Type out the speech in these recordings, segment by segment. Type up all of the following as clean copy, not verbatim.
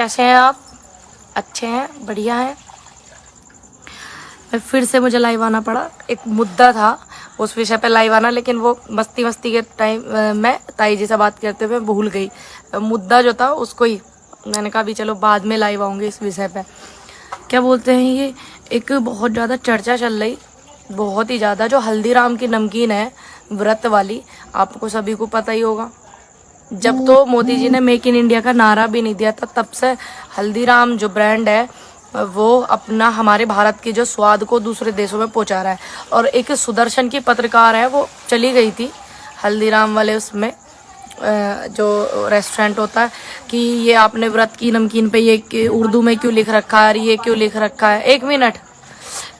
कैसे हैं आप? अच्छे हैं, बढ़िया हैं। फिर से मुझे लाइव आना पड़ा, एक मुद्दा था उस विषय पे लाइव आना, लेकिन वो मस्ती के टाइम मैं ताई जी से बात करते हुए भूल गई। मुद्दा जो था उसको ही मैंने कहा भी चलो बाद में लाइव आऊँगी इस विषय पे। क्या बोलते हैं, ये एक बहुत ज़्यादा चर्चा चल रही, बहुत ही ज़्यादा, जो हल्दीराम की नमकीन है व्रत वाली, आपको सभी को पता ही होगा। जब तो मोदी जी ने मेक इन इंडिया का नारा भी नहीं दिया था, तब से हल्दीराम जो ब्रांड है वो अपना हमारे भारत के जो स्वाद को दूसरे देशों में पहुंचा रहा है। और एक सुदर्शन की पत्रकार है, वो चली गई थी हल्दीराम वाले उसमें जो रेस्टोरेंट होता है कि ये आपने व्रत की नमकीन पे ये उर्दू में क्यों लिख रखा है, ये क्यों लिख रखा है, एक मिनट,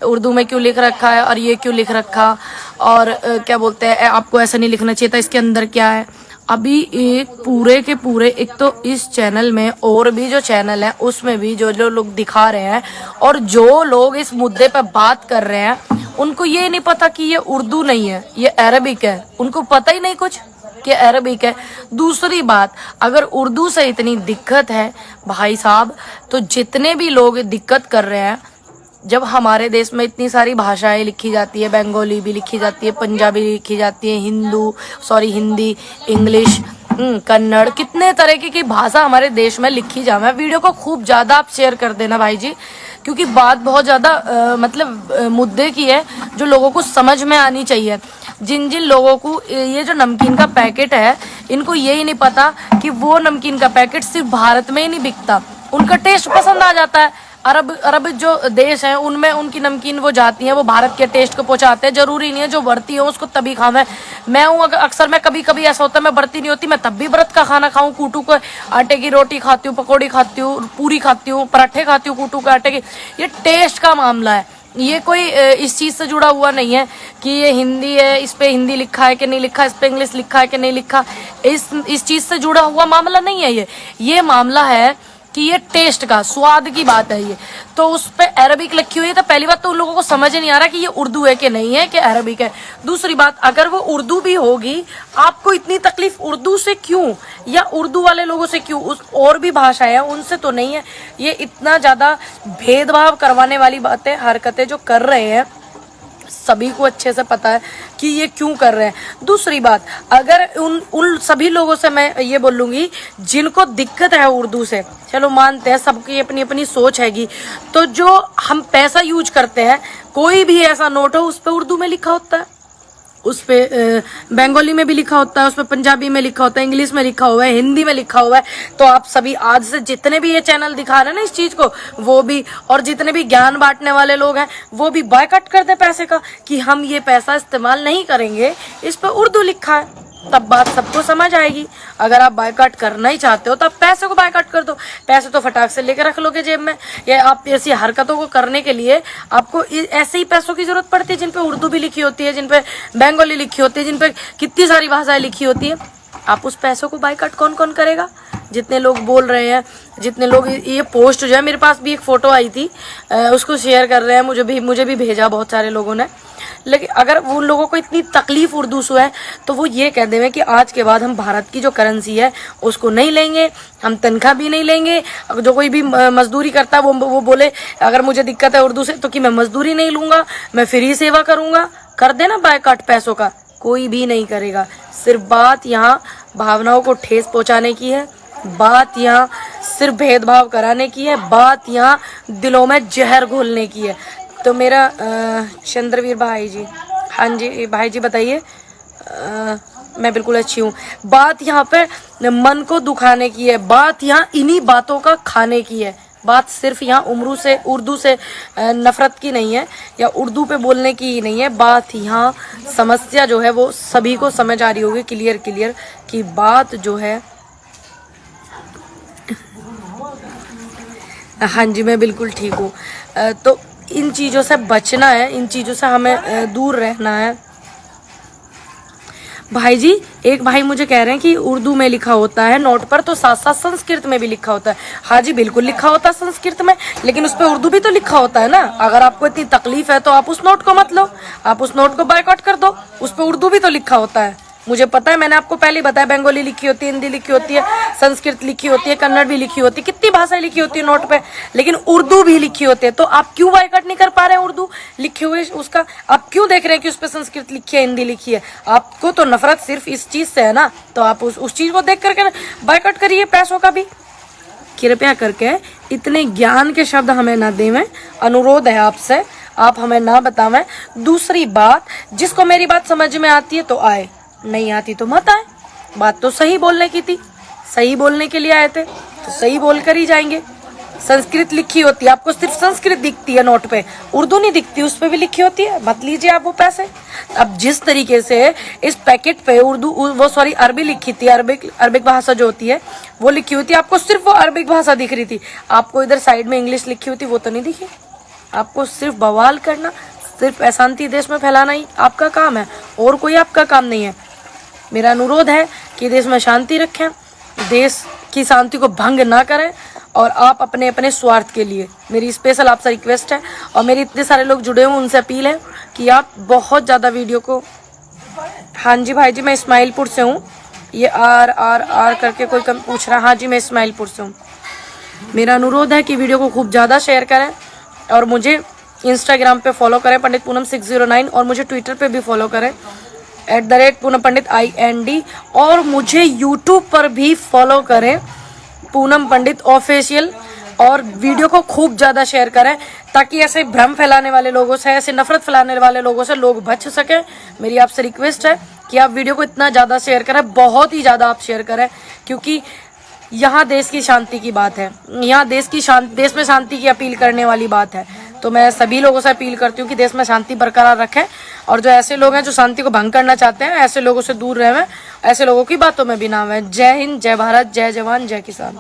उर्दू में क्यों लिख रखा है और ये क्यों लिख रखा, और क्या बोलते हैं आपको ऐसा नहीं लिखना चाहिए था, इसके अंदर क्या है। अभी एक पूरे के पूरे, एक तो इस चैनल में और भी जो चैनल है उसमें भी जो जो लोग दिखा रहे हैं और जो लोग इस मुद्दे पर बात कर रहे हैं, उनको ये नहीं पता कि ये उर्दू नहीं है, ये अरबिक है। उनको पता ही नहीं कुछ कि अरबिक है। दूसरी बात, अगर उर्दू से इतनी दिक्कत है भाई साहब, तो जितने भी लोग दिक्कत कर रहे हैं, जब हमारे देश में इतनी सारी भाषाएं लिखी जाती है, बंगाली भी लिखी जाती है, पंजाबी लिखी जाती है, हिंदी, इंग्लिश, कन्नड़, कितने तरीके की भाषा हमारे देश में लिखी जाए। मैं वीडियो को खूब ज़्यादा आप शेयर कर देना भाई जी, क्योंकि बात बहुत ज़्यादा मुद्दे की है जो लोगों को समझ में आनी चाहिए। जिन जिन लोगों को ये जो नमकीन का पैकेट है, इनको यही नहीं पता कि वो नमकीन का पैकेट सिर्फ भारत में ही नहीं बिकता, उनका टेस्ट पसंद आ जाता है। अरब जो देश हैं उनमें उनकी नमकीन वो जाती है, वो भारत के टेस्ट को पहुंचाते हैं। जरूरी नहीं है जो बढ़ती हो उसको तभी खाना है। मैं हूँ अक्सर, मैं कभी कभी ऐसा होता है मैं बढ़ती नहीं होती, मैं तब भी व्रत का खाना खाऊं, कूटू को आटे की रोटी खाती हूँ, पकौड़ी खाती हूँ, पूरी खाती हूँ, पराठे खाती हूँ कूटू के आटे की। ये टेस्ट का मामला है, ये कोई इस चीज से जुड़ा हुआ नहीं है कि ये हिंदी है, इस पे हिंदी लिखा है कि नहीं लिखा, इस पे इंग्लिश लिखा है कि नहीं लिखा। इस चीज से जुड़ा हुआ मामला नहीं है ये मामला है कि ये टेस्ट का, स्वाद की बात है ये। तो उस पे अरबिक लिखी हुई है, तो पहली बात तो उन लोगों को समझ नहीं आ रहा कि ये उर्दू है कि नहीं है, कि अरबिक है। दूसरी बात, अगर वो उर्दू भी होगी, आपको इतनी तकलीफ उर्दू से क्यों, या उर्दू वाले लोगों से क्यों, उस और भी भाषा है उनसे तो नहीं है। ये इतना ज्यादा भेदभाव करवाने वाली बातें, हरकतें जो कर रहे हैं, सभी को अच्छे से पता है कि ये क्यों कर रहे हैं। दूसरी बात, अगर उन सभी लोगों से मैं ये बोलूंगी जिनको दिक्कत है उर्दू से, चलो मानते हैं सबकी अपनी अपनी सोच हैगी, तो जो हम पैसा यूज करते हैं, कोई भी ऐसा नोट हो उस पर उर्दू में लिखा होता है, उस पे बंगाली में भी लिखा होता है, उस पे पंजाबी में लिखा होता है, इंग्लिश में लिखा हुआ है, हिंदी में लिखा हुआ है। तो आप सभी आज से जितने भी ये चैनल दिखा रहे हैं ना इस चीज को, वो भी, और जितने भी ज्ञान बांटने वाले लोग हैं वो भी बायकॉट कर दे पैसे का, कि हम ये पैसा इस्तेमाल नहीं करेंगे, इस पे उर्दू लिखा है, तब बात सबको समझ आएगी। अगर आप बायकॉट करना ही चाहते हो तो आप पैसे को बायकॉट कर दो, पैसे तो फटाक से लेकर रख लोगे जेब में। या आप ऐसी हरकतों को करने के लिए आपको ऐसे ही पैसों की जरूरत पड़ती है जिन पे उर्दू भी लिखी होती है, जिन पे बंगाली लिखी होती है, जिन पे कितनी सारी भाषाएं लिखी होती है। आप उस पैसों को बायकॉट कौन कौन करेगा? जितने लोग बोल रहे हैं, जितने लोग ये पोस्ट जो है, मेरे पास भी एक फोटो आई थी, उसको शेयर कर रहे हैं, मुझे भी भेजा बहुत सारे लोगों ने। लेकिन अगर उन लोगों को इतनी तकलीफ उर्दू से है तो वो ये कह देंगे कि आज के बाद हम भारत की जो करेंसी है उसको नहीं लेंगे, हम तनख्वाह भी नहीं लेंगे। जो कोई भी मजदूरी करता है वो बोले अगर मुझे दिक्कत है उर्दू से तो कि मैं मजदूरी नहीं लूंगा, मैं फ्री सेवा करूंगा। कर देना बायकॉट पैसों का, कोई भी नहीं करेगा। सिर्फ बात यहाँ भावनाओं को ठेस पहुंचाने की है, बात यहाँ सिर्फ भेदभाव कराने की है, बात यहाँ दिलों में जहर घोलने की है। तो मेरा चंद्रवीर भाई जी, हाँ जी भाई जी बताइए। मैं बिल्कुल अच्छी हूँ। बात यहाँ पे मन को दुखाने की है, बात यहाँ इन्हीं बातों का खाने की है। बात सिर्फ यहाँ उर्दू से नफरत की नहीं है, या उर्दू पे बोलने की ही नहीं है। बात यहाँ समस्या जो है वो सभी को समझ आ रही होगी क्लियर कि बात जो है। हाँ जी मैं बिल्कुल ठीक हूँ। तो इन चीज़ों से बचना है, इन चीज़ों से हमें दूर रहना है। भाई जी, एक भाई मुझे कह रहे हैं कि उर्दू में लिखा होता है नोट पर, तो साथ साथ संस्कृत में भी लिखा होता है। हाँ जी बिल्कुल लिखा होता है संस्कृत में, लेकिन उस पर उर्दू भी तो लिखा होता है ना। अगर आपको इतनी तकलीफ है तो आप उस नोट को मत लो, आप उस नोट को बायकॉट कर दो, उस पर उर्दू भी तो लिखा होता है। मुझे पता है, मैंने आपको पहले ही बताया, बंगाली लिखी होती है, हिंदी लिखी होती है, संस्कृत लिखी होती है, कन्नड़ भी लिखी होती है, कितनी भाषाएं लिखी होती है नोट पे, लेकिन उर्दू भी लिखी होती है। तो आप क्यों बाइकआउट नहीं कर पा रहे हैं उर्दू लिखे हुए उसका? आप क्यों देख रहे हैं कि उस पर संस्कृत लिखी है, हिंदी लिखी है? आपको तो नफरत सिर्फ इस चीज से है ना, तो आप उस चीज को देख करके बाइकआउट करिए। पैसों का भी कृपया करके इतने ज्ञान के शब्द हमें ना देवें, अनुरोध है आपसे, आप हमें ना बतावें। दूसरी बात, जिसको मेरी बात समझ में आती है तो आए, नहीं आती तो मत आए। बात तो सही बोलने की थी, सही बोलने के लिए आए थे तो सही बोल कर ही जाएंगे। संस्कृत लिखी होती है, आपको सिर्फ संस्कृत दिखती है नोट पे, उर्दू नहीं दिखती, उस पे भी लिखी होती है, मत लीजिए आप वो पैसे। अब जिस तरीके से इस पैकेट पे उर्दू वो सॉरी अरबी लिखी थी, अरबिक भाषा जो होती है वो लिखी हुई थी, आपको सिर्फ वो अरबिक भाषा दिख रही थी, आपको इधर साइड में इंग्लिश लिखी हुई थी वो तो नहीं दिखी। आपको सिर्फ बवाल करना, सिर्फ अशांति देश में फैलाना ही आपका काम है, और कोई आपका काम नहीं है। मेरा अनुरोध है कि देश में शांति रखें, देश की शांति को भंग ना करें, और आप अपने अपने स्वार्थ के लिए, मेरी स्पेशल आपसे रिक्वेस्ट है, और मेरे इतने सारे लोग जुड़े हुए उनसे अपील है कि आप बहुत ज़्यादा वीडियो को, हाँ जी भाई जी मैं इस्माइलपुर से हूँ, ये आर करके कोई पूछ रहा है, हाँ जी मैं इस्माइलपुर से हूँ। मेरा अनुरोध है कि वीडियो को खूब ज़्यादा शेयर करें, और मुझे इंस्टाग्राम पे फॉलो करें पंडित पूनम 609, और मुझे ट्विटर पे भी फॉलो करें @पूनम पंडित IND, और मुझे यूट्यूब पर भी फॉलो करें पूनम पंडित ऑफिशियल, और वीडियो को खूब ज़्यादा शेयर करें ताकि ऐसे भ्रम फैलाने वाले लोगों से, ऐसे नफरत फैलाने वाले लोगों से लोग बच सकें। मेरी आपसे रिक्वेस्ट है कि आप वीडियो को इतना ज़्यादा शेयर करें, बहुत ही ज़्यादा आप शेयर करें, क्योंकि यहाँ देश की शांति की बात है, यहाँ देश में शांति की अपील करने वाली बात है। तो मैं सभी लोगों से अपील करती हूँ कि देश में शांति बरकरार रखें, और जो ऐसे लोग हैं जो शांति को भंग करना चाहते हैं, ऐसे लोगों से दूर रहें, ऐसे लोगों की बातों में भी ना आवें। जय हिंद, जय भारत, जय जवान, जय किसान।